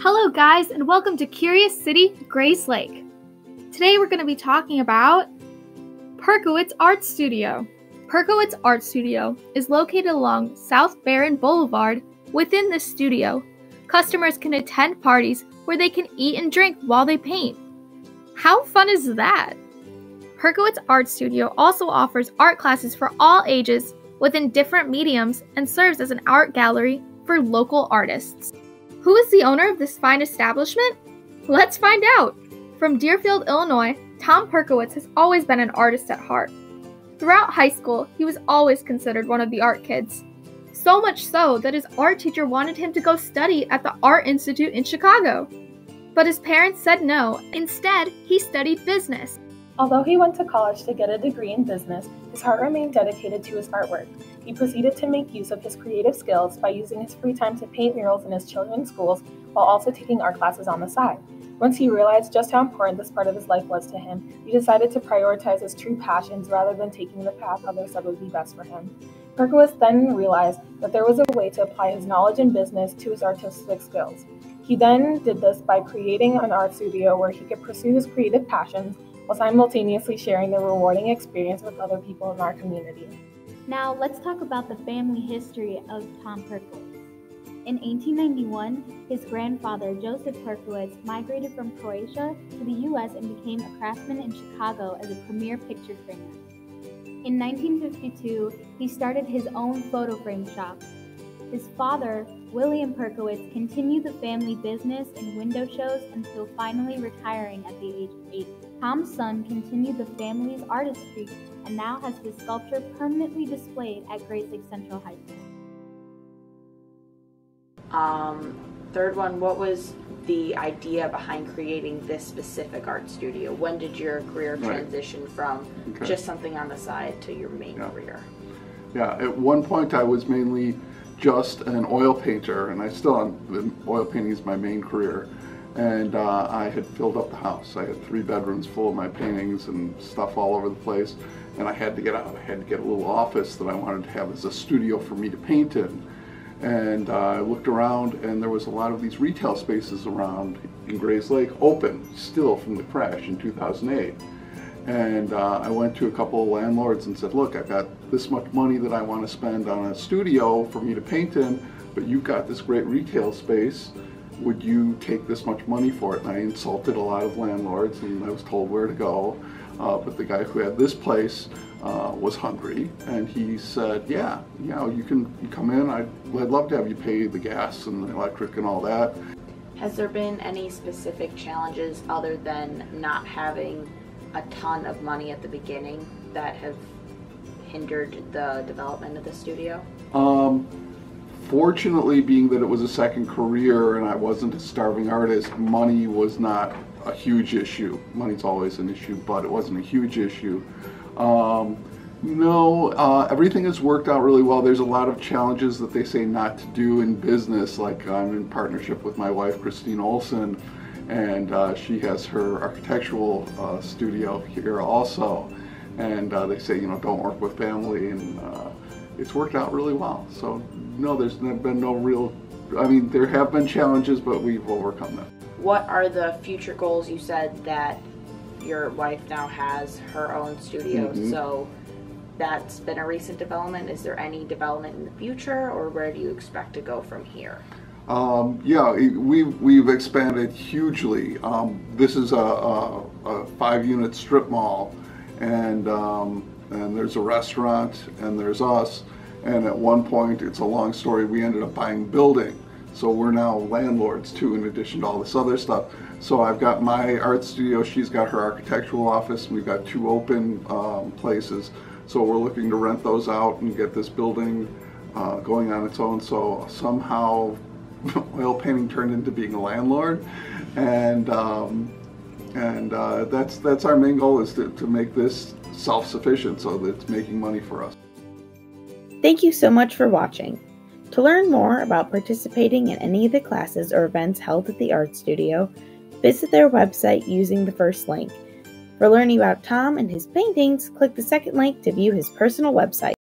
Hello guys, and welcome to Curious City, Grayslake. Today we're going to be talking about Perkowitz Art Studio. Perkowitz Art Studio is located along South Barron Boulevard. Within this studio, customers can attend parties where they can eat and drink while they paint. How fun is that? Perkowitz Art Studio also offers art classes for all ages within different mediums and serves as an art gallery for local artists. Who is the owner of this fine establishment? Let's find out! From Deerfield, Illinois, Tom Perkowitz has always been an artist at heart. Throughout high school, he was always considered one of the art kids. So much so that his art teacher wanted him to go study at the Art Institute in Chicago. But his parents said no. Instead, he studied business. Although he went to college to get a degree in business, his heart remained dedicated to his artwork. He proceeded to make use of his creative skills by using his free time to paint murals in his children's schools while also taking art classes on the side. Once he realized just how important this part of his life was to him, he decided to prioritize his true passions rather than taking the path others said would be best for him. Perkowitz then realized that there was a way to apply his knowledge in business to his artistic skills. He then did this by creating an art studio where he could pursue his creative passions while simultaneously sharing the rewarding experience with other people in our community. Now let's talk about the family history of Tom Perkowitz. In 1891, his grandfather, Joseph Perkowitz, migrated from Croatia to the U.S. and became a craftsman in Chicago as a premier picture framer. In 1952, he started his own photo frame shop. His father, William Perkowitz, continued the family business in window shows until finally retiring at the age of 80. Tom's son continued the family's artistry and now has his sculpture permanently displayed at Grayslake Central High School. Third one, what was the idea behind creating this specific art studio? When did your career transition from just something on the side to your main career? Yeah, at one point I was mainly just an oil painter, and I still am. Oil painting is my main career. And I had filled up the house. I had 3 bedrooms full of my paintings and stuff all over the place. And I had to get out. I had to get a little office that I wanted to have as a studio for me to paint in. And I looked around, and there was a lot of these retail spaces around in Grayslake, open, still from the crash in 2008. And I went to a couple of landlords and said, look, I've got this much money that I want to spend on a studio for me to paint in, but you've got this great retail space. Would you take this much money for it? And I insulted a lot of landlords, and I was told where to go. But the guy who had this place was hungry, and he said, yeah, you can come in. I'd love to have you pay the gas and the electric and all that. Has there been any specific challenges other than not having a ton of money at the beginning that have hindered the development of the studio? Fortunately, being that it was a second career and I wasn't a starving artist, money was not a huge issue. Money's always an issue, but it wasn't a huge issue. Everything has worked out really well. There's a lot of challenges that they say not to do in business, like I'm in partnership with my wife, Christine Olson, and she has her architectural studio here also. And they say, don't work with family, and it's worked out really well. So no, there's been no real, there have been challenges, but we've overcome them. What are the future goals? You said that your wife now has her own studio, so that's been a recent development. Is there any development in the future, or where do you expect to go from here? We've expanded hugely. This is a 5-unit strip mall, and there's a restaurant, and there's us. And at one point, it's a long story, we ended up buying a building. So we're now landlords too, in addition to all this other stuff. So I've got my art studio, she's got her architectural office, and we've got 2 open places. So we're looking to rent those out and get this building going on its own. So somehow oil painting turned into being a landlord. And that's our main goal, is to make this self-sufficient so that it's making money for us. Thank you so much for watching. To learn more about participating in any of the classes or events held at the art studio, visit their website using the first link. For learning about Tom and his paintings, click the second link to view his personal website.